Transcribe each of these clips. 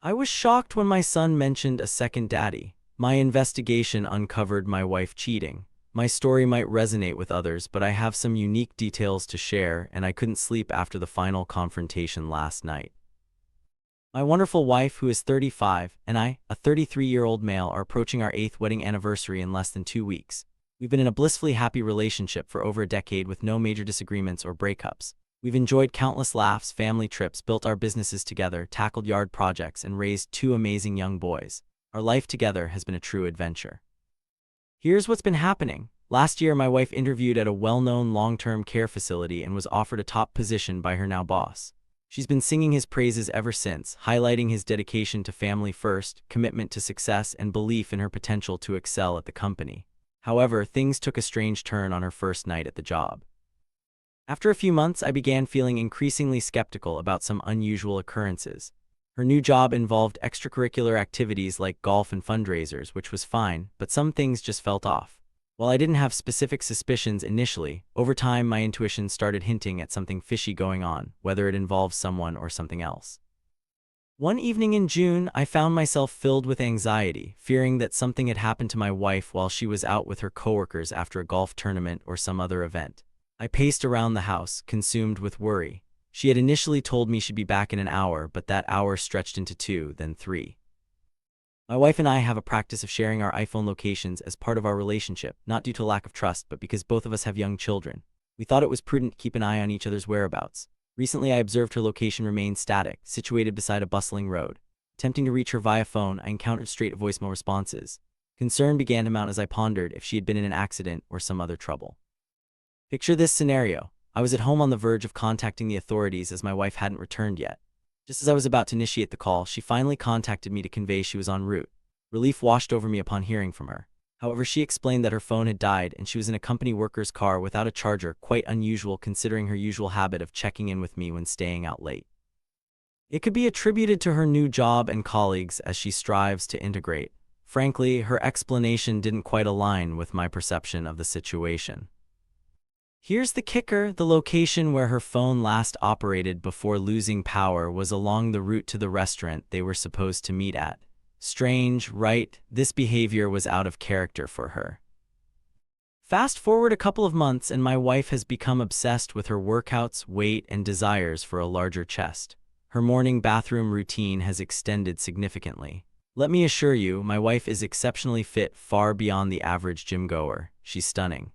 I was shocked when my son mentioned a second daddy. My investigation uncovered my wife cheating. My story might resonate with others, but I have some unique details to share, and I couldn't sleep after the final confrontation last night. My wonderful wife, who is 35, and I, a 33-year-old male, are approaching our 8th wedding anniversary in less than 2 weeks. We've been in a blissfully happy relationship for over a decade with no major disagreements or breakups. We've enjoyed countless laughs, family trips, built our businesses together, tackled yard projects, and raised 2 amazing young boys. Our life together has been a true adventure. Here's what's been happening. Last year, my wife interviewed at a well-known long-term care facility and was offered a top position by her now boss. She's been singing his praises ever since, highlighting his dedication to family first, commitment to success, and belief in her potential to excel at the company. However, things took a strange turn on her first night at the job. After a few months, I began feeling increasingly skeptical about some unusual occurrences. Her new job involved extracurricular activities like golf and fundraisers, which was fine, but some things just felt off. While I didn't have specific suspicions initially, over time my intuition started hinting at something fishy going on, whether it involved someone or something else. One evening in June, I found myself filled with anxiety, fearing that something had happened to my wife while she was out with her coworkers after a golf tournament or some other event. I paced around the house, consumed with worry. She had initially told me she'd be back in an hour, but that hour stretched into 2, then 3. My wife and I have a practice of sharing our iPhone locations as part of our relationship, not due to lack of trust, but because both of us have young children. We thought it was prudent to keep an eye on each other's whereabouts. Recently, I observed her location remain static, situated beside a bustling road. Attempting to reach her via phone, I encountered straight voicemail responses. Concern began to mount as I pondered if she had been in an accident or some other trouble. Picture this scenario. I was at home on the verge of contacting the authorities as my wife hadn't returned yet. Just as I was about to initiate the call, she finally contacted me to convey she was en route. Relief washed over me upon hearing from her. However, she explained that her phone had died and she was in a company worker's car without a charger, quite unusual considering her usual habit of checking in with me when staying out late. It could be attributed to her new job and colleagues as she strives to integrate. Frankly, her explanation didn't quite align with my perception of the situation. Here's the kicker: the location where her phone last operated before losing power was along the route to the restaurant they were supposed to meet at. Strange, right? This behavior was out of character for her. Fast forward a couple of months and my wife has become obsessed with her workouts, weight, and desires for a larger chest. Her morning bathroom routine has extended significantly. Let me assure you, my wife is exceptionally fit, far beyond the average gym goer. She's stunning.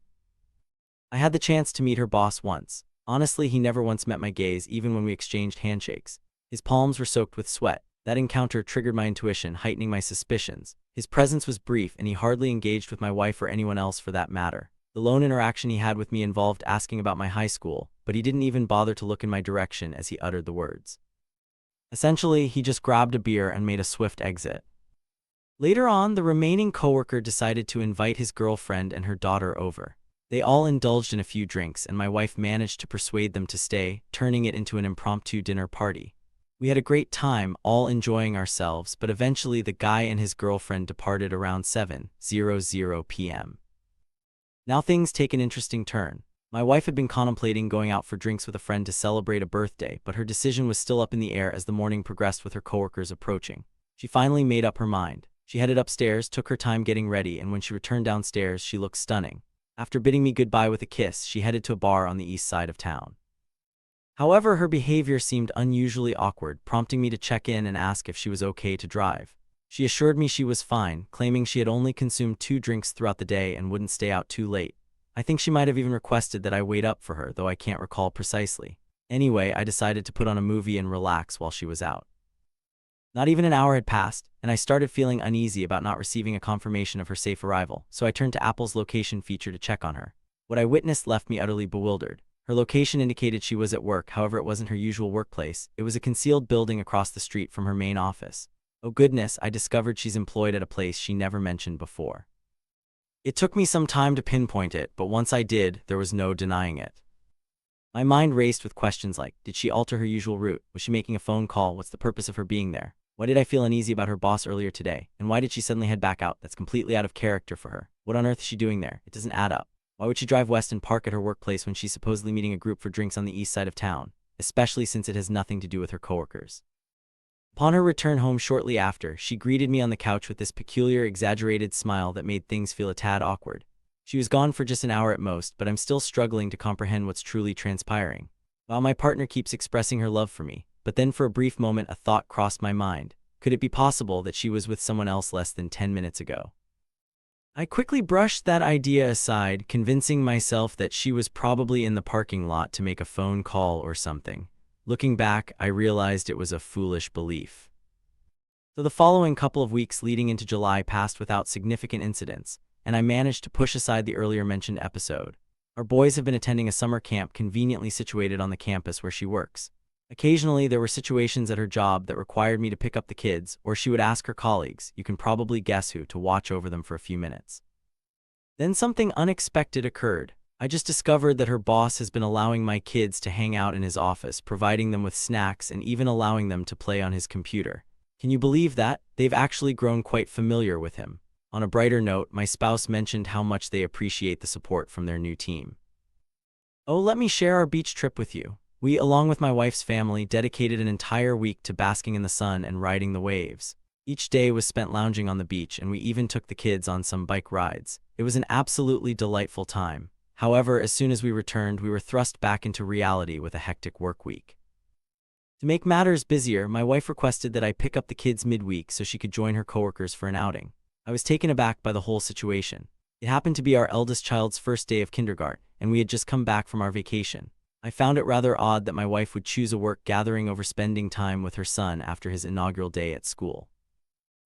I had the chance to meet her boss once. Honestly, he never once met my gaze, even when we exchanged handshakes. His palms were soaked with sweat. That encounter triggered my intuition, heightening my suspicions. His presence was brief, and he hardly engaged with my wife or anyone else for that matter. The lone interaction he had with me involved asking about my high school, but he didn't even bother to look in my direction as he uttered the words. Essentially, he just grabbed a beer and made a swift exit. Later on, the remaining coworker decided to invite his girlfriend and her daughter over. They all indulged in a few drinks, and my wife managed to persuade them to stay, turning it into an impromptu dinner party. We had a great time, all enjoying ourselves, but eventually the guy and his girlfriend departed around 7:00 p.m. Now things take an interesting turn. My wife had been contemplating going out for drinks with a friend to celebrate a birthday, but her decision was still up in the air as the morning progressed with her coworkers approaching. She finally made up her mind. She headed upstairs, took her time getting ready, and when she returned downstairs, she looked stunning. After bidding me goodbye with a kiss, she headed to a bar on the east side of town. However, her behavior seemed unusually awkward, prompting me to check in and ask if she was okay to drive. She assured me she was fine, claiming she had only consumed 2 drinks throughout the day and wouldn't stay out too late. I think she might have even requested that I wait up for her, though I can't recall precisely. Anyway, I decided to put on a movie and relax while she was out. Not even an hour had passed, and I started feeling uneasy about not receiving a confirmation of her safe arrival, so I turned to Apple's location feature to check on her. What I witnessed left me utterly bewildered. Her location indicated she was at work, however it wasn't her usual workplace. It was a concealed building across the street from her main office. Oh goodness, I discovered she's employed at a place she never mentioned before. It took me some time to pinpoint it, but once I did, there was no denying it. My mind raced with questions like, did she alter her usual route? Was she making a phone call? What's the purpose of her being there? Why did I feel uneasy about her boss earlier today? And why did she suddenly head back out? That's completely out of character for her. What on earth is she doing there? It doesn't add up. Why would she drive west and park at her workplace when she's supposedly meeting a group for drinks on the east side of town, especially since it has nothing to do with her coworkers? Upon her return home shortly after, she greeted me on the couch with this peculiar, exaggerated smile that made things feel a tad awkward. She was gone for just an hour at most, but I'm still struggling to comprehend what's truly transpiring. While my partner keeps expressing her love for me, but then for a brief moment a thought crossed my mind. Could it be possible that she was with someone else less than 10 minutes ago? I quickly brushed that idea aside, convincing myself that she was probably in the parking lot to make a phone call or something. Looking back, I realized it was a foolish belief. So the following couple of weeks leading into July passed without significant incidents, and I managed to push aside the earlier mentioned episode. Our boys have been attending a summer camp conveniently situated on the campus where she works. Occasionally, there were situations at her job that required me to pick up the kids, or she would ask her colleagues, you can probably guess who, to watch over them for a few minutes. Then something unexpected occurred. I just discovered that her boss has been allowing my kids to hang out in his office, providing them with snacks and even allowing them to play on his computer. Can you believe that? They've actually grown quite familiar with him. On a brighter note, my spouse mentioned how much they appreciate the support from their new team. Oh, let me share our beach trip with you. We, along with my wife's family, dedicated an entire week to basking in the sun and riding the waves. Each day was spent lounging on the beach, and we even took the kids on some bike rides. It was an absolutely delightful time. However, as soon as we returned, we were thrust back into reality with a hectic work week. To make matters busier, my wife requested that I pick up the kids midweek so she could join her coworkers for an outing. I was taken aback by the whole situation. It happened to be our eldest child's first day of kindergarten, and we had just come back from our vacation. I found it rather odd that my wife would choose a work gathering over spending time with her son after his inaugural day at school.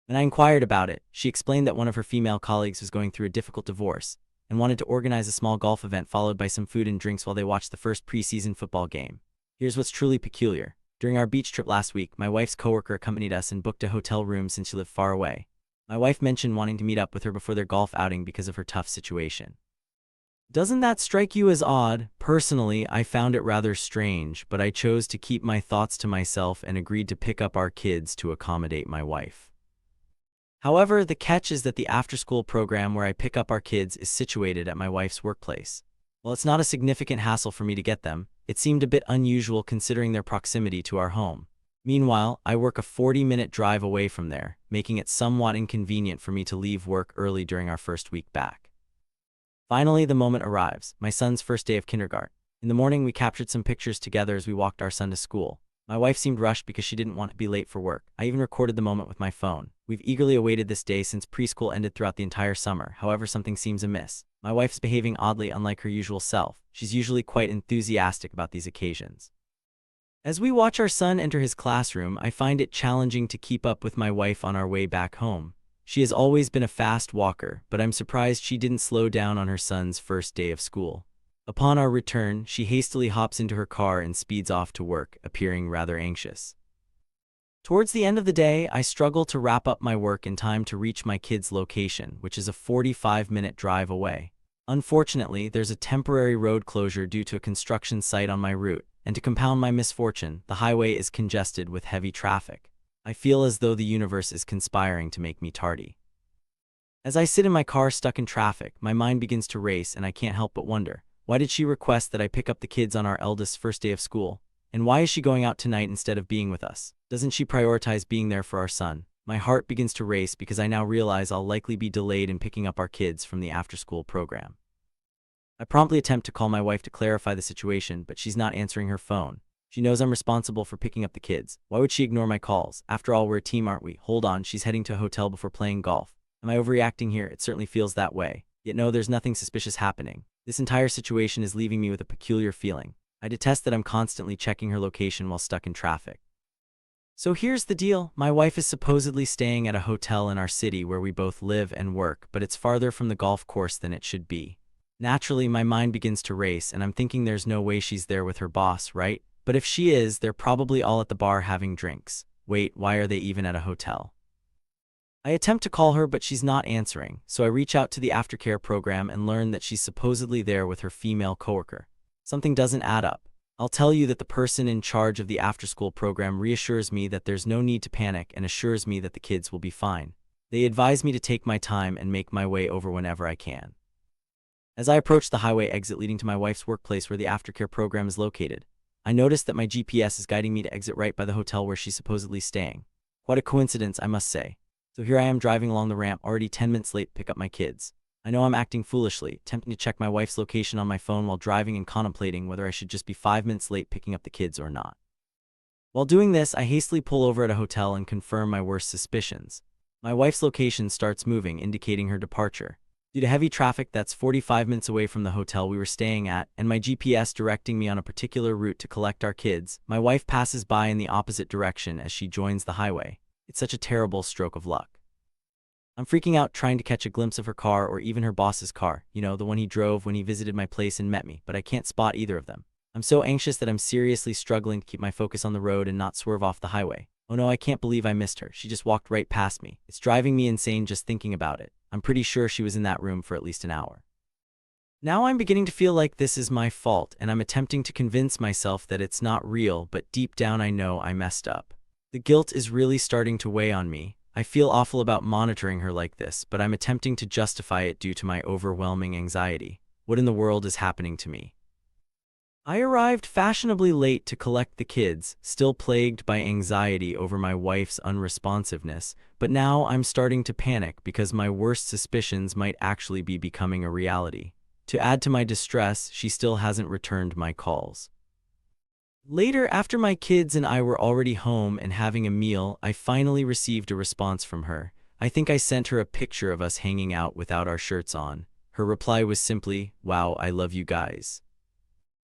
When I inquired about it, she explained that one of her female colleagues was going through a difficult divorce and wanted to organize a small golf event followed by some food and drinks while they watched the first preseason football game. Here's what's truly peculiar. During our beach trip last week, my wife's coworker accompanied us and booked a hotel room since she lived far away. My wife mentioned wanting to meet up with her before their golf outing because of her tough situation. Doesn't that strike you as odd? Personally, I found it rather strange, but I chose to keep my thoughts to myself and agreed to pick up our kids to accommodate my wife. However, the catch is that the after-school program where I pick up our kids is situated at my wife's workplace. While it's not a significant hassle for me to get them, it seemed a bit unusual considering their proximity to our home. Meanwhile, I work a 40-minute drive away from there, making it somewhat inconvenient for me to leave work early during our first week back. Finally, the moment arrives, my son's first day of kindergarten. In the morning, we captured some pictures together as we walked our son to school. My wife seemed rushed because she didn't want to be late for work. I even recorded the moment with my phone. We've eagerly awaited this day since preschool ended throughout the entire summer. However, something seems amiss. My wife's behaving oddly unlike her usual self. She's usually quite enthusiastic about these occasions. As we watch our son enter his classroom, I find it challenging to keep up with my wife on our way back home. She has always been a fast walker, but I'm surprised she didn't slow down on her son's first day of school. Upon our return, she hastily hops into her car and speeds off to work, appearing rather anxious. Towards the end of the day, I struggle to wrap up my work in time to reach my kids' location, which is a 45-minute drive away. Unfortunately, there's a temporary road closure due to a construction site on my route, and to compound my misfortune, the highway is congested with heavy traffic. I feel as though the universe is conspiring to make me tardy. As I sit in my car stuck in traffic, my mind begins to race and I can't help but wonder, why did she request that I pick up the kids on our eldest's first day of school? And why is she going out tonight instead of being with us? Doesn't she prioritize being there for our son? My heart begins to race because I now realize I'll likely be delayed in picking up our kids from the after-school program. I promptly attempt to call my wife to clarify the situation, but she's not answering her phone. She knows I'm responsible for picking up the kids. Why would she ignore my calls? After all, we're a team, aren't we? Hold on, she's heading to a hotel before playing golf. Am I overreacting here? It certainly feels that way. Yet no, there's nothing suspicious happening. This entire situation is leaving me with a peculiar feeling. I detest that I'm constantly checking her location while stuck in traffic. So here's the deal. My wife is supposedly staying at a hotel in our city where we both live and work, but it's farther from the golf course than it should be. Naturally, my mind begins to race, and I'm thinking there's no way she's there with her boss, right? But if she is, they're probably all at the bar having drinks. Wait, why are they even at a hotel? I attempt to call her, but she's not answering, so I reach out to the aftercare program and learn that she's supposedly there with her female coworker. Something doesn't add up. I'll tell you that the person in charge of the after-school program reassures me that there's no need to panic and assures me that the kids will be fine. They advise me to take my time and make my way over whenever I can. As I approach the highway exit leading to my wife's workplace where the aftercare program is located, I noticed that my GPS is guiding me to exit right by the hotel where she's supposedly staying. What a coincidence, I must say. So here I am driving along the ramp, already 10 minutes late to pick up my kids. I know I'm acting foolishly, attempting to check my wife's location on my phone while driving and contemplating whether I should just be 5 minutes late picking up the kids or not. While doing this, I hastily pull over at a hotel and confirm my worst suspicions. My wife's location starts moving, indicating her departure. Due to heavy traffic, that's 45 minutes away from the hotel we were staying at, and my GPS directing me on a particular route to collect our kids, my wife passes by in the opposite direction as she joins the highway. It's such a terrible stroke of luck. I'm freaking out trying to catch a glimpse of her car or even her boss's car, the one he drove when he visited my place and met me, but I can't spot either of them. I'm so anxious that I'm seriously struggling to keep my focus on the road and not swerve off the highway. Oh no, I can't believe I missed her. She just walked right past me. It's driving me insane just thinking about it. I'm pretty sure she was in that room for at least an hour. Now I'm beginning to feel like this is my fault, and I'm attempting to convince myself that it's not real, but deep down I know I messed up. The guilt is really starting to weigh on me. I feel awful about monitoring her like this, but I'm attempting to justify it due to my overwhelming anxiety. What in the world is happening to me? I arrived fashionably late to collect the kids, still plagued by anxiety over my wife's unresponsiveness, but now I'm starting to panic because my worst suspicions might actually be becoming a reality. To add to my distress, she still hasn't returned my calls. Later, after my kids and I were already home and having a meal, I finally received a response from her. I think I sent her a picture of us hanging out without our shirts on. Her reply was simply, "Wow, I love you guys."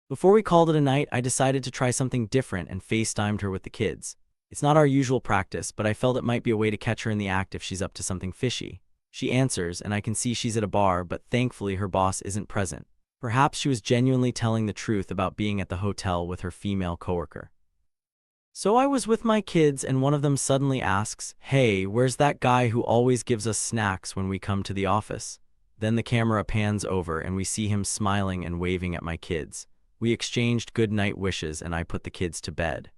Before we called it a night, I decided to try something different and FaceTimed her with the kids. It's not our usual practice, but I felt it might be a way to catch her in the act if she's up to something fishy. She answers, and I can see she's at a bar, but thankfully her boss isn't present. Perhaps she was genuinely telling the truth about being at the hotel with her female coworker. So I was with my kids, and one of them suddenly asks, "Hey, where's that guy who always gives us snacks when we come to the office?" Then the camera pans over, and we see him smiling and waving at my kids. We exchanged good night wishes, and I put the kids to bed.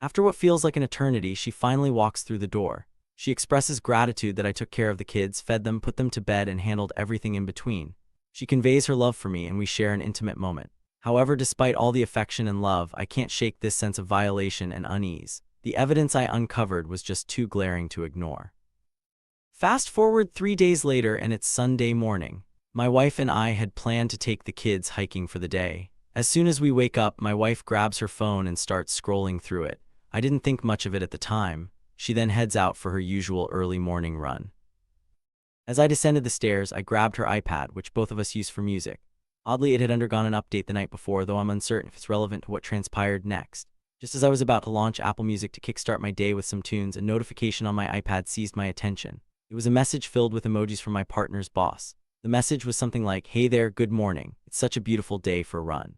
After what feels like an eternity, she finally walks through the door. She expresses gratitude that I took care of the kids, fed them, put them to bed, and handled everything in between. She conveys her love for me, and we share an intimate moment. However, despite all the affection and love, I can't shake this sense of violation and unease. The evidence I uncovered was just too glaring to ignore. Fast forward 3 days later, and it's Sunday morning. My wife and I had planned to take the kids hiking for the day. As soon as we wake up, my wife grabs her phone and starts scrolling through it. I didn't think much of it at the time. She then heads out for her usual early morning run. As I descended the stairs, I grabbed her iPad, which both of us use for music. Oddly, it had undergone an update the night before, though I'm uncertain if it's relevant to what transpired next. Just as I was about to launch Apple Music to kickstart my day with some tunes, a notification on my iPad seized my attention. It was a message filled with emojis from my partner's boss. The message was something like, "Hey there, good morning. It's such a beautiful day for a run."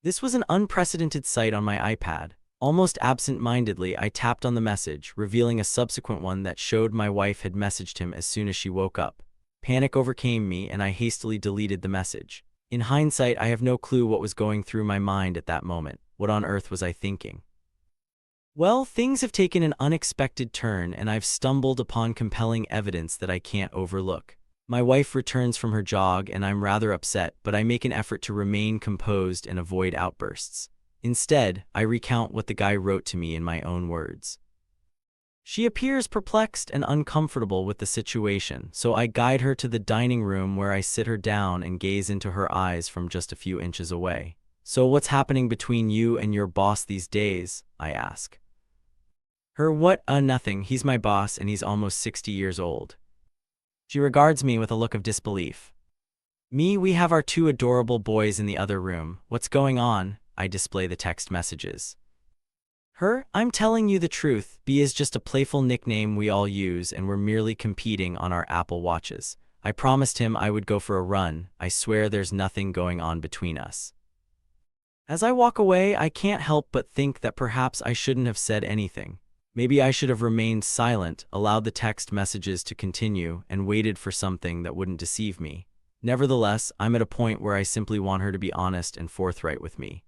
This was an unprecedented sight on my iPad. Almost absent-mindedly, I tapped on the message, revealing a subsequent one that showed my wife had messaged him as soon as she woke up. Panic overcame me, and I hastily deleted the message. In hindsight, I have no clue what was going through my mind at that moment. What on earth was I thinking? Well, things have taken an unexpected turn, and I've stumbled upon compelling evidence that I can't overlook. My wife returns from her jog, and I'm rather upset, but I make an effort to remain composed and avoid outbursts. Instead, I recount what the guy wrote to me in my own words. She appears perplexed and uncomfortable with the situation, so I guide her to the dining room where I sit her down and gaze into her eyes from just a few inches away. "So what's happening between you and your boss these days?" I ask. Nothing. He's my boss, and he's almost 60 years old." She regards me with a look of disbelief. We have our 2 adorable boys in the other room. "What's going on?" I display the text messages. "I'm telling you the truth. B is just a playful nickname we all use, and we're merely competing on our Apple Watches. I promised him I would go for a run. I swear there's nothing going on between us." As I walk away, I can't help but think that perhaps I shouldn't have said anything. Maybe I should have remained silent, allowed the text messages to continue, and waited for something that wouldn't deceive me. Nevertheless, I'm at a point where I simply want her to be honest and forthright with me.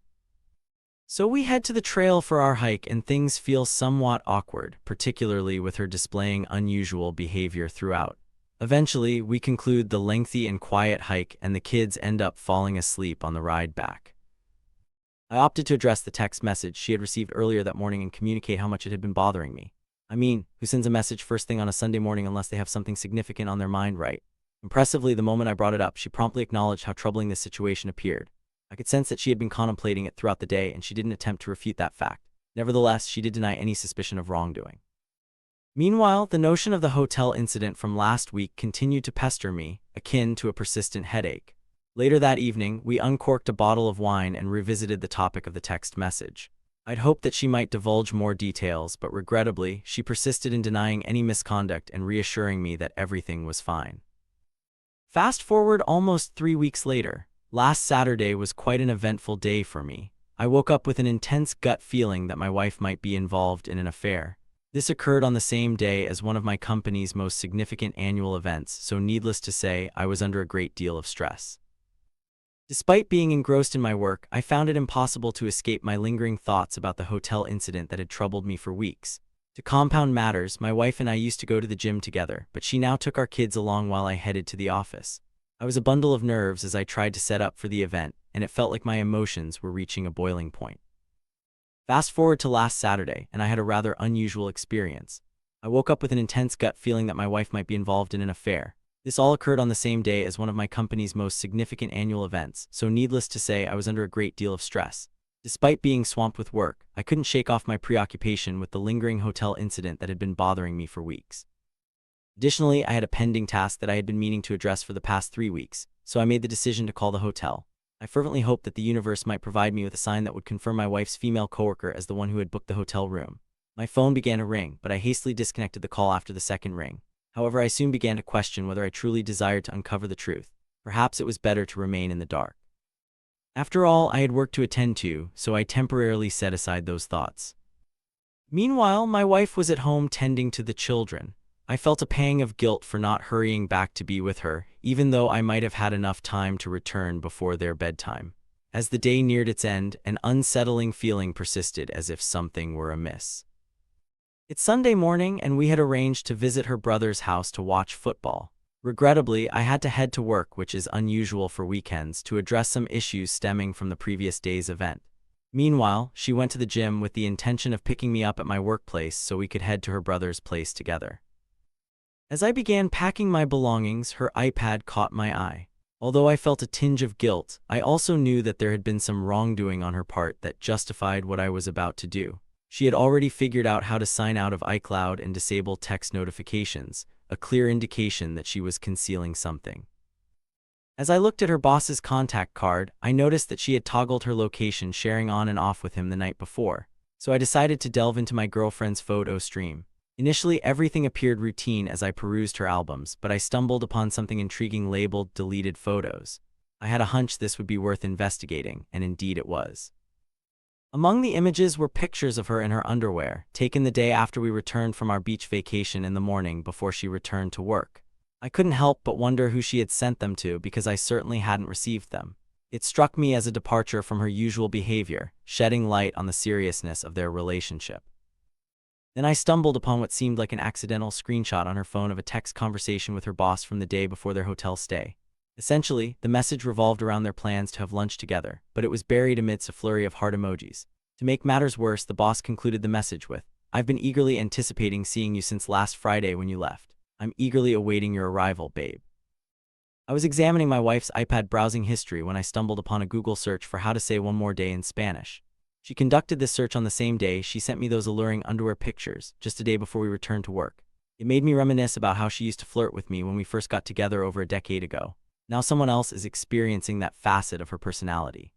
So we head to the trail for our hike, and things feel somewhat awkward, particularly with her displaying unusual behavior throughout. Eventually, we conclude the lengthy and quiet hike, and the kids end up falling asleep on the ride back. I opted to address the text message she had received earlier that morning and communicate how much it had been bothering me. I mean, who sends a message first thing on a Sunday morning unless they have something significant on their mind, right? Impressively, the moment I brought it up, she promptly acknowledged how troubling this situation appeared. I could sense that she had been contemplating it throughout the day, and she didn't attempt to refute that fact. Nevertheless, she did deny any suspicion of wrongdoing. Meanwhile, the notion of the hotel incident from last week continued to pester me, akin to a persistent headache. Later that evening, we uncorked a bottle of wine and revisited the topic of the text message. I'd hoped that she might divulge more details, but regrettably, she persisted in denying any misconduct and reassuring me that everything was fine. Fast forward almost 3 weeks later. Last Saturday was quite an eventful day for me. I woke up with an intense gut feeling that my wife might be involved in an affair. This occurred on the same day as one of my company's most significant annual events, so needless to say, I was under a great deal of stress. Despite being engrossed in my work, I found it impossible to escape my lingering thoughts about the hotel incident that had troubled me for weeks. To compound matters, my wife and I used to go to the gym together, but she now took our kids along while I headed to the office. I was a bundle of nerves as I tried to set up for the event, and it felt like my emotions were reaching a boiling point. Fast forward to last Saturday, and I had a rather unusual experience. I woke up with an intense gut feeling that my wife might be involved in an affair. This all occurred on the same day as one of my company's most significant annual events, so needless to say, I was under a great deal of stress. Despite being swamped with work, I couldn't shake off my preoccupation with the lingering hotel incident that had been bothering me for weeks. Additionally, I had a pending task that I had been meaning to address for the past 3 weeks, so I made the decision to call the hotel. I fervently hoped that the universe might provide me with a sign that would confirm my wife's female coworker as the one who had booked the hotel room. My phone began to ring, but I hastily disconnected the call after the second ring. However, I soon began to question whether I truly desired to uncover the truth. Perhaps it was better to remain in the dark. After all, I had work to attend to, so I temporarily set aside those thoughts. Meanwhile, my wife was at home tending to the children. I felt a pang of guilt for not hurrying back to be with her, even though I might have had enough time to return before their bedtime. As the day neared its end, an unsettling feeling persisted as if something were amiss. It's Sunday morning, and we had arranged to visit her brother's house to watch football. Regrettably, I had to head to work, which is unusual for weekends, to address some issues stemming from the previous day's event. Meanwhile, she went to the gym with the intention of picking me up at my workplace so we could head to her brother's place together. As I began packing my belongings, her iPad caught my eye. Although I felt a tinge of guilt, I also knew that there had been some wrongdoing on her part that justified what I was about to do. She had already figured out how to sign out of iCloud and disable text notifications, a clear indication that she was concealing something. As I looked at her boss's contact card, I noticed that she had toggled her location sharing on and off with him the night before, so I decided to delve into my girlfriend's photo stream. Initially, everything appeared routine as I perused her albums, but I stumbled upon something intriguing labeled deleted photos. I had a hunch this would be worth investigating, and indeed it was. Among the images were pictures of her in her underwear, taken the day after we returned from our beach vacation in the morning before she returned to work. I couldn't help but wonder who she had sent them to because I certainly hadn't received them. It struck me as a departure from her usual behavior, shedding light on the seriousness of their relationship. Then I stumbled upon what seemed like an accidental screenshot on her phone of a text conversation with her boss from the day before their hotel stay. Essentially, the message revolved around their plans to have lunch together, but it was buried amidst a flurry of heart emojis. To make matters worse, the boss concluded the message with, "I've been eagerly anticipating seeing you since last Friday when you left. I'm eagerly awaiting your arrival, babe." I was examining my wife's iPad browsing history when I stumbled upon a Google search for how to say one more day in Spanish. She conducted this search on the same day she sent me those alluring underwear pictures, just a day before we returned to work. It made me reminisce about how she used to flirt with me when we first got together over a decade ago. Now someone else is experiencing that facet of her personality.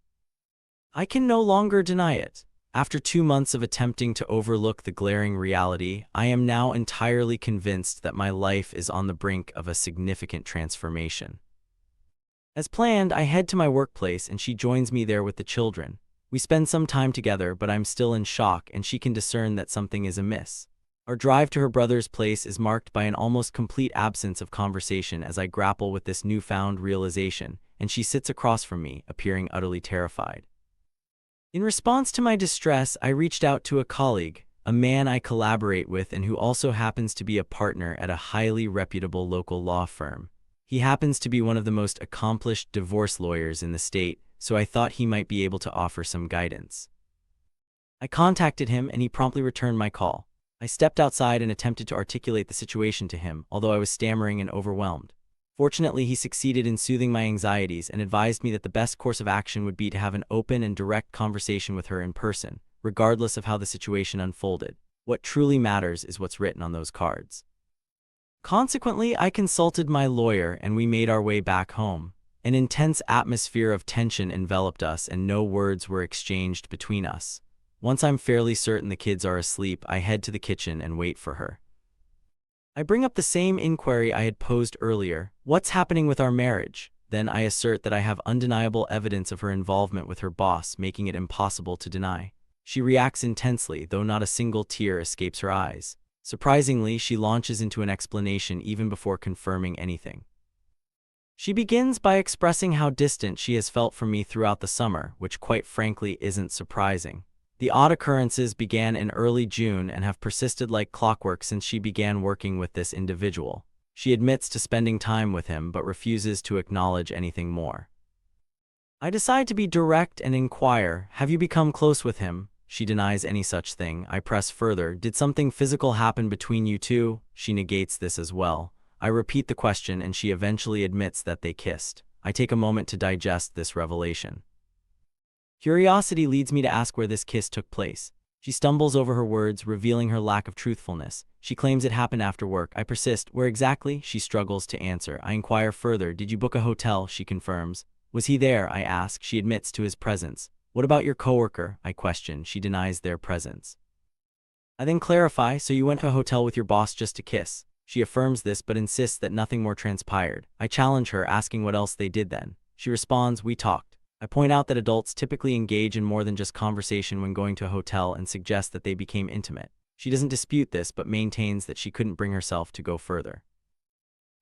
I can no longer deny it. After 2 months of attempting to overlook the glaring reality, I am now entirely convinced that my life is on the brink of a significant transformation. As planned, I head to my workplace and she joins me there with the children. We spend some time together, but I'm still in shock and she can discern that something is amiss. Our drive to her brother's place is marked by an almost complete absence of conversation as I grapple with this newfound realization, and she sits across from me, appearing utterly terrified. In response to my distress, I reached out to a colleague, a man I collaborate with and who also happens to be a partner at a highly reputable local law firm. He happens to be one of the most accomplished divorce lawyers in the state, so I thought he might be able to offer some guidance. I contacted him and he promptly returned my call. I stepped outside and attempted to articulate the situation to him, although I was stammering and overwhelmed. Fortunately, he succeeded in soothing my anxieties and advised me that the best course of action would be to have an open and direct conversation with her in person, regardless of how the situation unfolded. What truly matters is what's written on those cards. Consequently, I consulted my lawyer and we made our way back home. An intense atmosphere of tension enveloped us and no words were exchanged between us. Once I'm fairly certain the kids are asleep, I head to the kitchen and wait for her. I bring up the same inquiry I had posed earlier. What's happening with our marriage? Then I assert that I have undeniable evidence of her involvement with her boss, making it impossible to deny. She reacts intensely, though not a single tear escapes her eyes. Surprisingly, she launches into an explanation even before confirming anything. She begins by expressing how distant she has felt from me throughout the summer, which quite frankly isn't surprising. The odd occurrences began in early June and have persisted like clockwork since she began working with this individual. She admits to spending time with him but refuses to acknowledge anything more. I decide to be direct and inquire, have you become close with him? She denies any such thing. I press further, did something physical happen between you two? She negates this as well. I repeat the question and she eventually admits that they kissed. I take a moment to digest this revelation. Curiosity leads me to ask where this kiss took place. She stumbles over her words, revealing her lack of truthfulness. She claims it happened after work. I persist. Where exactly? She struggles to answer. I inquire further. Did you book a hotel? She confirms. Was he there? I ask. She admits to his presence. What about your coworker? I question. She denies their presence. I then clarify, so you went to a hotel with your boss just to kiss? She affirms this but insists that nothing more transpired. I challenge her, asking what else they did then. She responds, we talked. I point out that adults typically engage in more than just conversation when going to a hotel and suggest that they became intimate. She doesn't dispute this but maintains that she couldn't bring herself to go further.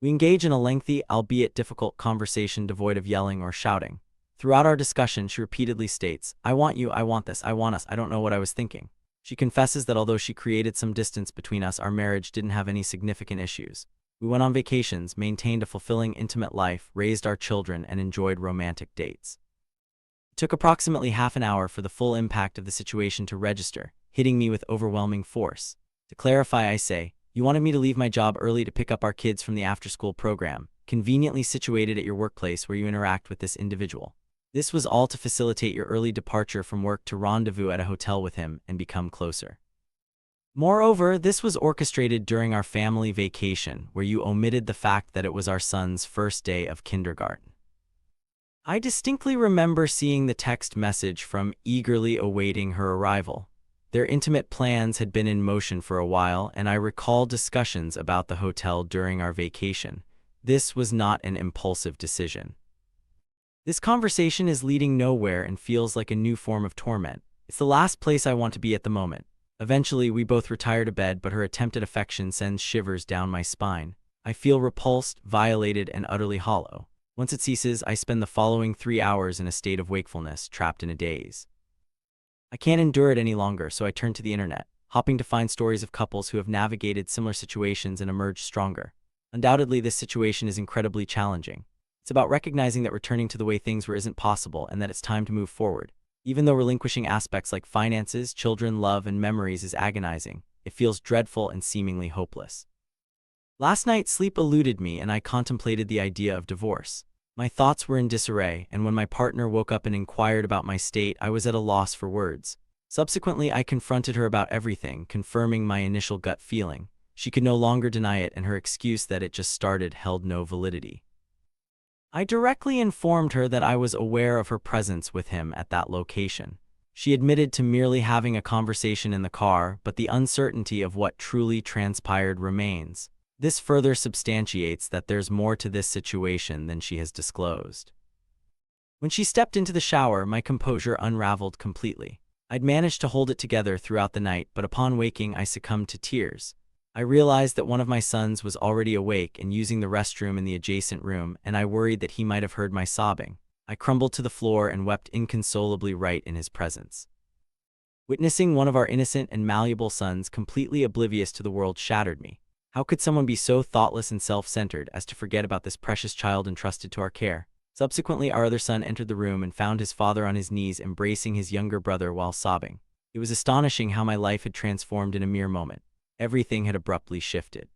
We engage in a lengthy, albeit difficult, conversation devoid of yelling or shouting. Throughout our discussion, she repeatedly states, I want you, I want this, I want us, I don't know what I was thinking. She confesses that although she created some distance between us, our marriage didn't have any significant issues. We went on vacations, maintained a fulfilling, intimate life, raised our children, and enjoyed romantic dates. It took approximately half an hour for the full impact of the situation to register, hitting me with overwhelming force. To clarify, I say, you wanted me to leave my job early to pick up our kids from the after-school program, conveniently situated at your workplace where you interact with this individual. This was all to facilitate your early departure from work to rendezvous at a hotel with him and become closer. Moreover, this was orchestrated during our family vacation, where you omitted the fact that it was our son's first day of kindergarten. I distinctly remember seeing the text message from eagerly awaiting her arrival. Their intimate plans had been in motion for a while, and I recall discussions about the hotel during our vacation. This was not an impulsive decision. This conversation is leading nowhere and feels like a new form of torment. It's the last place I want to be at the moment. Eventually, we both retire to bed, but her attempted affection sends shivers down my spine. I feel repulsed, violated, and utterly hollow. Once it ceases, I spend the following 3 hours in a state of wakefulness, trapped in a daze. I can't endure it any longer, so I turn to the internet, hoping to find stories of couples who have navigated similar situations and emerged stronger. Undoubtedly, this situation is incredibly challenging. It's about recognizing that returning to the way things were isn't possible and that it's time to move forward. Even though relinquishing aspects like finances, children, love, and memories is agonizing, it feels dreadful and seemingly hopeless. Last night, sleep eluded me and I contemplated the idea of divorce. My thoughts were in disarray, and when my partner woke up and inquired about my state, I was at a loss for words. Subsequently, I confronted her about everything, confirming my initial gut feeling. She could no longer deny it, and her excuse that it just started held no validity. I directly informed her that I was aware of her presence with him at that location. She admitted to merely having a conversation in the car, but the uncertainty of what truly transpired remains. This further substantiates that there's more to this situation than she has disclosed. When she stepped into the shower, my composure unraveled completely. I'd managed to hold it together throughout the night, but upon waking, I succumbed to tears. I realized that one of my sons was already awake and using the restroom in the adjacent room, and I worried that he might have heard my sobbing. I crumbled to the floor and wept inconsolably right in his presence. Witnessing one of our innocent and malleable sons completely oblivious to the world shattered me. How could someone be so thoughtless and self-centered as to forget about this precious child entrusted to our care? Subsequently, our other son entered the room and found his father on his knees embracing his younger brother while sobbing. It was astonishing how my life had transformed in a mere moment. Everything had abruptly shifted.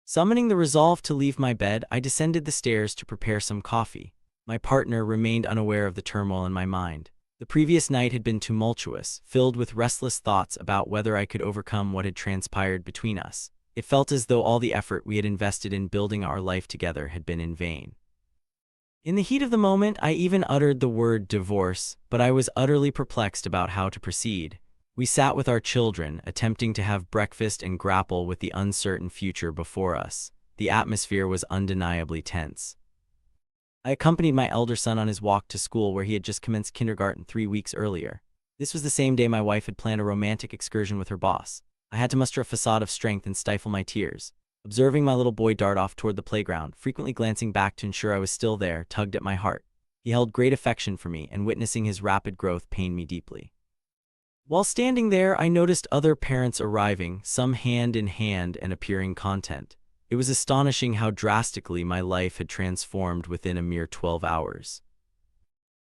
Summoning the resolve to leave my bed, I descended the stairs to prepare some coffee. My partner remained unaware of the turmoil in my mind. The previous night had been tumultuous, filled with restless thoughts about whether I could overcome what had transpired between us. It felt as though all the effort we had invested in building our life together had been in vain. In the heat of the moment, I even uttered the word divorce, but I was utterly perplexed about how to proceed. We sat with our children, attempting to have breakfast and grapple with the uncertain future before us. The atmosphere was undeniably tense. I accompanied my elder son on his walk to school, where he had just commenced kindergarten 3 weeks earlier. This was the same day my wife had planned a romantic excursion with her boss. I had to muster a facade of strength and stifle my tears. Observing my little boy dart off toward the playground, frequently glancing back to ensure I was still there, tugged at my heart. He held great affection for me, and witnessing his rapid growth pained me deeply. While standing there, I noticed other parents arriving, some hand in hand and appearing content. It was astonishing how drastically my life had transformed within a mere 12 hours.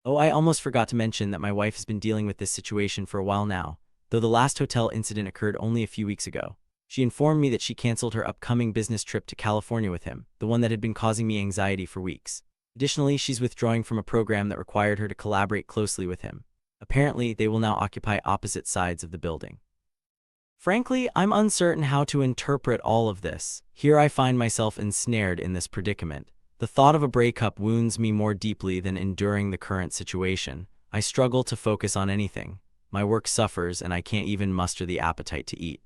Oh, I almost forgot to mention that my wife has been dealing with this situation for a while now, though the last hotel incident occurred only a few weeks ago. She informed me that she canceled her upcoming business trip to California with him, the one that had been causing me anxiety for weeks. Additionally, she's withdrawing from a program that required her to collaborate closely with him. Apparently, they will now occupy opposite sides of the building. Frankly, I'm uncertain how to interpret all of this. Here I find myself ensnared in this predicament. The thought of a breakup wounds me more deeply than enduring the current situation. I struggle to focus on anything. My work suffers, and I can't even muster the appetite to eat.